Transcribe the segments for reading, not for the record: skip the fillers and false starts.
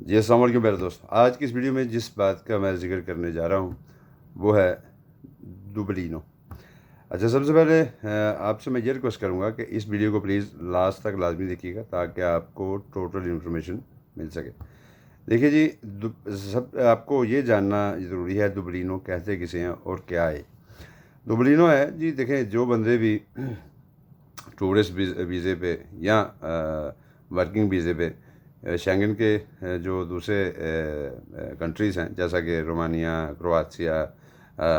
جی السلام علیکم میرے دوست. آج کی اس ویڈیو میں جس بات کا میں ذکر کرنے جا رہا ہوں وہ ہے ڈوبلینو. اچھا، سب سے پہلے آپ سے میں یہ ریکویسٹ کروں گا کہ اس ویڈیو کو پلیز لاسٹ تک لازمی دیکھیے گا تاکہ آپ کو ٹوٹل انفارمیشن مل سکے. دیکھیے جی، آپ کو یہ جاننا ضروری ہے ڈوبلینو کہتے کسے ہیں اور کیا ہے. ڈوبلینو ہے جی، دیکھیں جو بندے بھی ٹورسٹ ویزے پہ یا ورکنگ ویزے پہ شینگن کے جو دوسرے کنٹریز ہیں جیسا کہ رومانیہ، کرواتیا،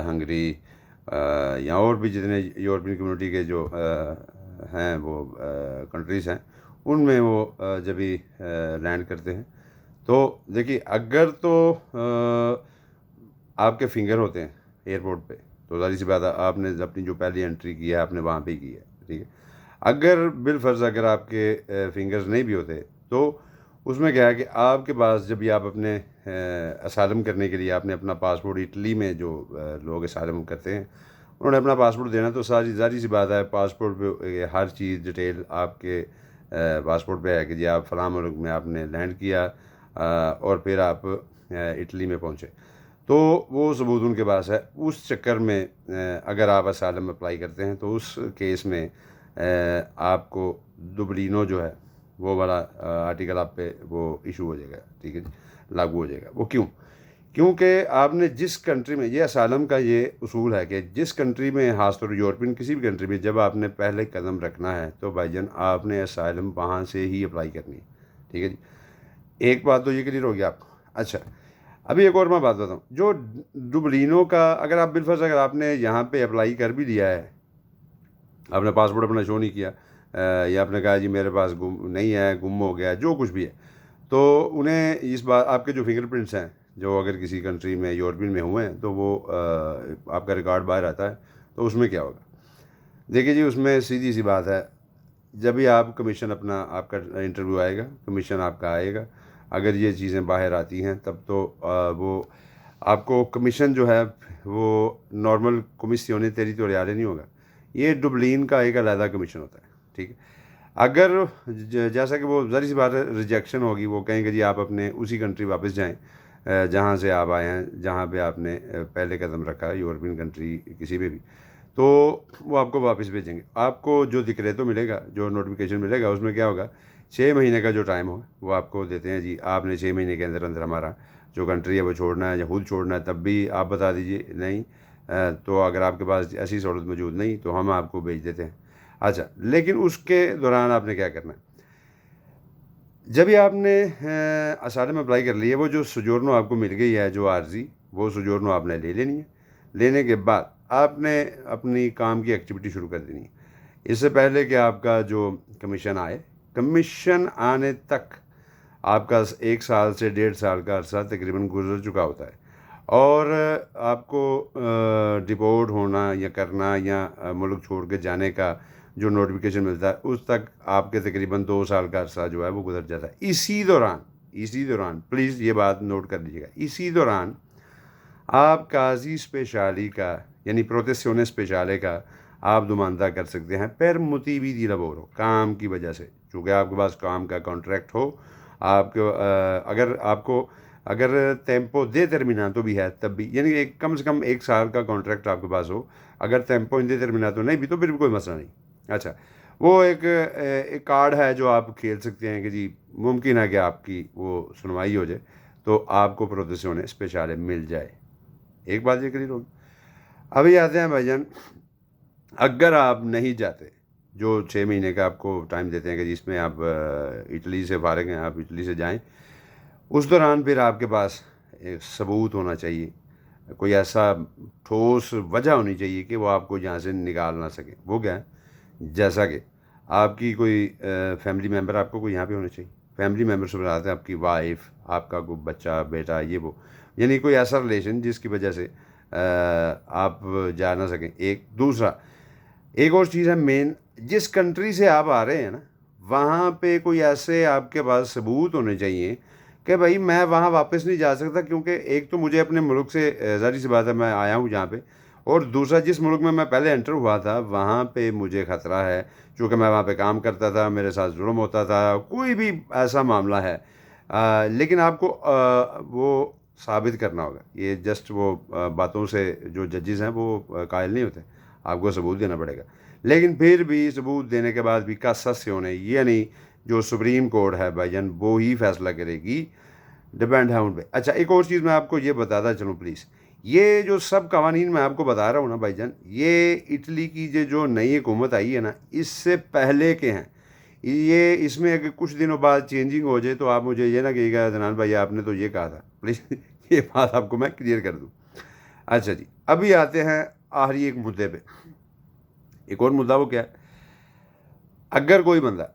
ہنگری یا اور بھی جتنے یورپین کمیونٹی کے جو ہیں وہ کنٹریز ہیں ان میں وہ جب بھی لینڈ کرتے ہیں تو دیکھیے اگر تو آپ کے فنگر ہوتے ہیں ایئرپورٹ پہ تو ظاہر سی بات ہے آپ نے اپنی جو پہلی انٹری کی ہے آپ نے وہاں پہ کی ہے، ٹھیک ہے. اگر بالفرض اگر آپ کے فنگرز نہیں بھی ہوتے تو اس میں کیا ہے کہ آپ کے پاس جب بھی آپ اپنے اسالم کرنے کے لیے آپ نے اپنا پاسپورٹ اٹلی میں جو لوگ اسالم کرتے ہیں انہوں نے اپنا پاسپورٹ دینا تو ظاہری سی بات ہے پاسپورٹ پہ ہر چیز ڈیٹیل آپ کے پاسپورٹ پہ ہے کہ جی آپ فلاں ملک میں آپ نے لینڈ کیا اور پھر آپ اٹلی میں پہنچے تو وہ ثبوت ان کے پاس ہے. اس چکر میں اگر آپ اسالم اپلائی کرتے ہیں تو اس کیس میں آپ کو ڈوبلینو جو ہے وہ والا آرٹیکل آپ پہ وہ ایشو ہو جائے گا، ٹھیک ہے جی، لاگو ہو جائے گا. وہ کیونکہ آپ نے جس کنٹری میں یہ اسالم کا یہ اصول ہے کہ جس کنٹری میں خاص طور یورپین کسی بھی کنٹری میں جب آپ نے پہلے قدم رکھنا ہے تو بھائی جان آپ نے اسالم وہاں سے ہی اپلائی کرنی ہے، ٹھیک ہے جی. ایک بات تو یہ کلیئر ہو گیا آپ کو. اچھا، ابھی ایک اور میں بات بتاؤں جو ڈوبلینو کا اگر آپ بالفرض اگر آپ نے یہاں پہ اپلائی کر بھی دیا ہے، آپ نے پاسپورٹ اپنا شو نہیں کیا یا آپ نے کہا جی میرے پاس نہیں ہے، گم ہو گیا، جو کچھ بھی ہے، تو انہیں اس بات آپ کے جو فنگر پرنٹس ہیں جو اگر کسی کنٹری میں یورپین میں ہوئے ہیں تو وہ آپ کا ریکارڈ باہر آتا ہے تو اس میں کیا ہوگا. دیکھیے جی، اس میں سیدھی سی بات ہے جب بھی آپ کمیشن اپنا آپ کا انٹرویو آئے گا، کمیشن آپ کا آئے گا، اگر یہ چیزیں باہر آتی ہیں تب تو وہ آپ کو کمیشن جو ہے وہ نارمل کمیسیونے ٹیریٹوریالے نہیں ہوگا، یہ ڈوبلین کا ایک علیحدہ کمیشن ہوتا ہے، ٹھیک ہے. اگر جیسا کہ وہ ظاہر سی بات ہے ریجیکشن ہوگی، وہ کہیں گے جی آپ اپنے اسی کنٹری واپس جائیں جہاں سے آپ آئے ہیں، جہاں پہ آپ نے پہلے قدم رکھا ہے یورپین کنٹری کسی پہ بھی، تو وہ آپ کو واپس بھیجیں گے. آپ کو جو ڈکریٹو ملے گا، جو نوٹیفیکیشن ملے گا، اس میں کیا ہوگا 6 مہینے کا جو ٹائم ہو وہ آپ کو دیتے ہیں جی آپ نے 6 مہینے کے اندر اندر ہمارا جو کنٹری ہے وہ چھوڑنا ہے یا خود چھوڑنا ہے. تب بھی آپ بتا دیجیے نہیں تو اگر آپ کے پاس ایسی سہولت موجود نہیں تو ہم آپ کو بھیج دیتے ہیں. اچھا، لیکن اس کے دوران آپ نے کیا کرنا ہے جب ہی آپ نے اسالم اپلائی کر لی ہے، وہ جو سجورنو آپ کو مل گئی ہے جو عارضی، وہ سجورنو آپ نے لے لینی ہے. لینے کے بعد آپ نے اپنی کام کی ایکٹیویٹی شروع کر دینی ہے. اس سے پہلے کہ آپ کا جو کمیشن آئے، کمیشن آنے تک آپ کا 1 سال سے 1.5 سال کا عرصہ تقریباً گزر چکا ہوتا ہے اور آپ کو ڈپورٹ ہونا یا کرنا یا ملک چھوڑ کے جانے کا جو نوٹیفیکیشن ملتا ہے اس تک آپ کے تقریباً 2 سال کا عرصہ جو ہے وہ گزر جاتا ہے. اسی دوران پلیز یہ بات نوٹ کر لیجیے گا، اسی دوران آپ قاضی اسپیشالی کا یعنی پروتیسیونے اسپیشالے کا آپ دوماندہ کر سکتے ہیں پر موتیوی دی لابورو، کام کی وجہ سے. چونکہ آپ کے پاس کام کا کانٹریکٹ ہو، آپ کو اگر آپ کو اگر ٹیمپو دے ٹرمیناتو بھی ہے تب بھی، یعنی کم سے کم 1 سال کا کانٹریکٹ آپ کے پاس ہو، اگر ٹیمپو دے ٹرمیناتو نہیں بھی تو پھر بھی کوئی مسئلہ نہیں. اچھا، وہ ایک کارڈ ہے جو آپ کھیل سکتے ہیں کہ جی ممکن ہے کہ آپ کی وہ سنوائی ہو جائے تو آپ کو پروتیسیونے اسپیشالے مل جائے. ایک بات یہ کلیئر ہوگی. ابھی آتے ہیں بھائی جان، اگر آپ نہیں جاتے، جو 6 مہینے کا آپ کو ٹائم دیتے ہیں کہ جس میں آپ اٹلی سے فارغ ہیں، آپ اٹلی سے جائیں، اس دوران پھر آپ کے پاس ایک ثبوت ہونا چاہیے، کوئی ایسا ٹھوس وجہ ہونی چاہیے کہ وہ آپ کو یہاں سے نکال نہ سکے. وہ کیا ہے؟ جیسا کہ آپ کی کوئی فیملی ممبر آپ کو کوئی یہاں پہ ہونا چاہیے. فیملی ممبر سے بتاتے ہیں آپ کی وائف، آپ کا کوئی بچہ، بیٹا، یہ وہ، یعنی کوئی ایسا ریلیشن جس کی وجہ سے آپ جا نہ سکیں. ایک اور چیز ہے مین، جس کنٹری سے آپ آ رہے ہیں نا وہاں پہ کوئی ایسے آپ کے پاس ثبوت ہونے چاہیے کہ بھائی میں وہاں واپس نہیں جا سکتا، کیونکہ ایک تو مجھے اپنے ملک سے ظاہر سی بات ہے میں آیا ہوں جہاں پہ، اور دوسرا جس ملک میں پہلے انٹر ہوا تھا وہاں پہ مجھے خطرہ ہے، چونکہ میں وہاں پہ کام کرتا تھا، میرے ساتھ ظلم ہوتا تھا، کوئی بھی ایسا معاملہ ہے لیکن آپ کو وہ ثابت کرنا ہوگا. یہ جسٹ وہ باتوں سے جو ججز ہیں وہ قائل نہیں ہوتے, آپ کو ثبوت دینا پڑے گا. لیکن پھر بھی ثبوت دینے کے بعد بھی کاساسیون یہ نہیں, جو سپریم کورٹ ہے بھائی جان وہ ہی فیصلہ کرے گی, ڈپینڈ ہے ان پہ. اچھا ایک اور چیز میں آپ کو یہ بتاتا چلوں پلیز, یہ جو سب قوانین میں آپ کو بتا رہا ہوں نا بھائی جان, یہ اٹلی کی جو نئی حکومت آئی ہے نا اس سے پہلے کے ہیں. یہ اس میں اگر کچھ دنوں بعد چینجنگ ہو جائے تو آپ مجھے یہ نہ کہیے گا عدنان بھائی آپ نے تو یہ کہا تھا, پلیز یہ بات آپ کو میں کلیئر کر دوں. اچھا جی, ابھی آتے ہیں آخری ایک مدعے پہ. ایک اور مدعا وہ کیا ہے, اگر کوئی بندہ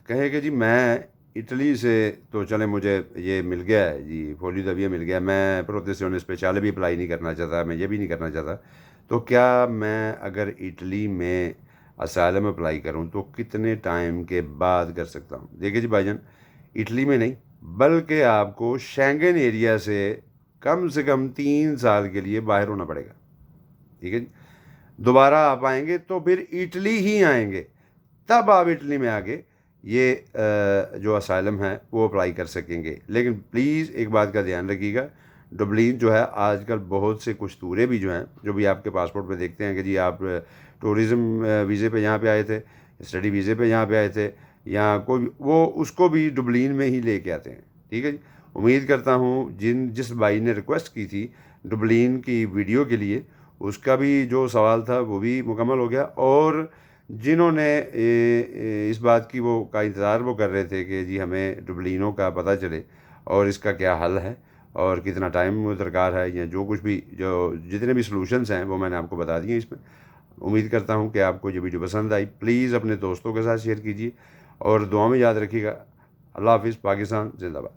کہے کہ جی میں اٹلی سے تو چلے مجھے یہ مل گیا ہے جی, فولی طبیہ مل گیا, میں پروتیسیون اسپیشال بھی اپلائی نہیں کرنا چاہتا, میں یہ بھی نہیں کرنا چاہتا, تو کیا میں اگر اٹلی میں اسائلم اپلائی کروں تو کتنے ٹائم کے بعد کر سکتا ہوں؟ دیکھیے جی بھائی جان, اٹلی میں نہیں بلکہ آپ کو شینگن ایریا سے کم 3 سال کے لیے باہر ہونا پڑے گا. ٹھیک ہے جی, دوبارہ آپ آئیں گے تو پھر اٹلی ہی آئیں گے, تب آپ اٹلی میں آگے یہ جو اسائلم ہے وہ اپلائی کر سکیں گے. لیکن پلیز ایک بات کا دھیان رکھیے گا, ڈبلین جو ہے آج کل بہت سے کچھ تورے بھی جو ہیں جو بھی آپ کے پاسپورٹ پہ دیکھتے ہیں کہ جی آپ ٹورزم ویزے پہ یہاں پہ آئے تھے, اسٹڈی ویزے پہ یہاں پہ آئے تھے, یا کوئی وہ اس کو بھی ڈبلین میں ہی لے کے آتے ہیں. ٹھیک ہے جی, امید کرتا ہوں جس بھائی نے ریکویسٹ کی تھی ڈبلین کی ویڈیو کے لیے اس کا بھی جو سوال تھا وہ بھی مکمل ہو گیا, اور جنہوں نے اس بات کی وہ کا انتظار وہ کر رہے تھے کہ جی ہمیں ڈبلینوں کا پتہ چلے اور اس کا کیا حل ہے اور کتنا ٹائم درکار ہے, یا جو کچھ بھی جو جتنے بھی سلوشنس ہیں وہ میں نے آپ کو بتا دیے اس میں. امید کرتا ہوں کہ آپ کو یہ ویڈیو پسند آئی. پلیز اپنے دوستوں کے ساتھ شیئر کیجیے اور دعا میں یاد رکھیے گا. اللہ حافظ. پاکستان زندہ باد.